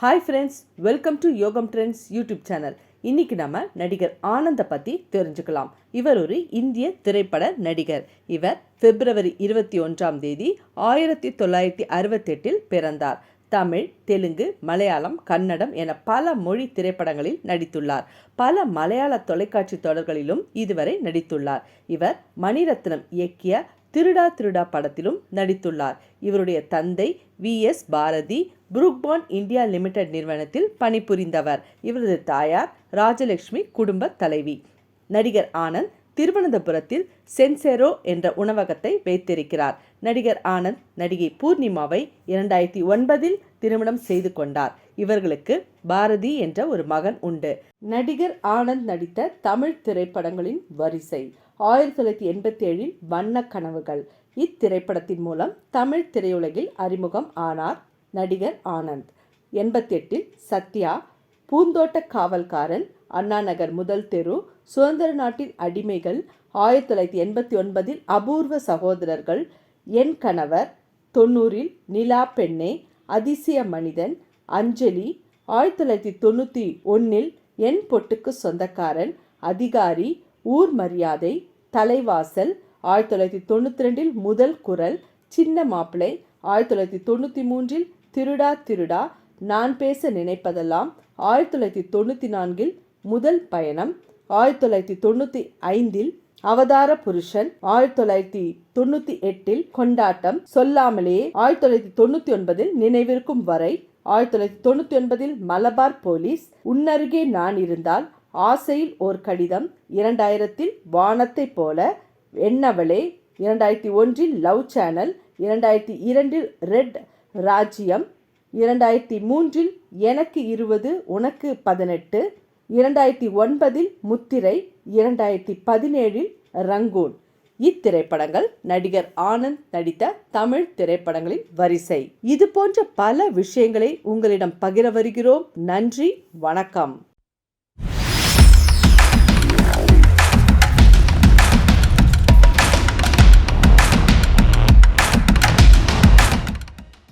Hi friends, welcome to யோகம் trends YouTube channel. இன்னைக்கு நம்ம நடிகர் ஆனந்தை பற்றி தெரிஞ்சுக்கலாம். இவர் ஒரு இந்திய திரைப்பட நடிகர். இவர் பிப்ரவரி 21 1968 பிறந்தார். தமிழ், தெலுங்கு, மலையாளம், கன்னடம் என பல மொழி திரைப்படங்களில் நடித்துள்ளார். பல மலையாள தொலைக்காட்சி தொடர்களிலும் இதுவரை நடித்துள்ளார். இவர் மணிரத்னம் இயக்கிய திருடா திருடா படத்திலும் நடித்துள்ளார். இவருடைய தந்தை VS Bharathi Brooke Bond India limited நிறுவனத்தில் பணிபுரிந்தவர். இவரது தாயார் ராஜலட்சுமி குடும்ப தலைவி. நடிகர் ஆனந்த் திருவனந்தபுரத்தில் சென்செரோ என்ற உணவகத்தை வைத்திருக்கிறார். நடிகர் ஆனந்த் நடிகை பூர்ணிமாவை 2009 திருமணம் செய்து கொண்டார். இவர்களுக்கு பாரதி என்ற ஒரு மகன் உண்டு. நடிகர் ஆனந்த் நடித்த தமிழ் திரைப்படங்களின் வரிசை: 1987 வண்ண கனவுகள். இத்திரைப்படத்தின் மூலம் தமிழ் திரையுலகில் அறிமுகம் ஆனார் நடிகர் ஆனந்த். 88 சத்யா, பூந்தோட்ட காவல்காரன், அண்ணா நகர் முதல் தெரு, சுதந்திர நாட்டின் அடிமைகள். 1989 அபூர்வ சகோதரர்கள், என் கணவர். 90 நிலா பெண்ணே, அதிசய மனிதன், அஞ்சலி. 1991 என் பொட்டுக்கு சொந்தக்காரன், அதிகாரி, ஊர் மரியாதை, தலைவாசல். 1992 முதல் குரல், சின்ன மாப்பிள்ளை. 1993 திருடா திருடா, நான் பேச நினைப்பதெல்லாம். 1994 முதல் பயணம். 1995 அவதார புருஷன். 1998 கொண்டாட்டம், சொல்லாமலே. 1999 நினைவிருக்கும் வரை. 1999 மலபார் போலீஸ், உன்னருகே நான் இருந்தால், ஆசையில் ஓர் கடிதம். 2000 வானத்தை போல, என்னவளே. 2001 love channel. 2002 ரெட் ராஜ்யம். 2003 எனக்கு 20 உனக்கு 18. 2009 முத்திரை. 2017 ரங்கூன். இத்திரைப்படங்கள் நடிகர் ஆனந்த் நடித்த தமிழ் திரைப்படங்களின் வரிசை. இது போன்ற பல விஷயங்களை உங்களிடம் பகிர வருகிறோம். நன்றி, வணக்கம்.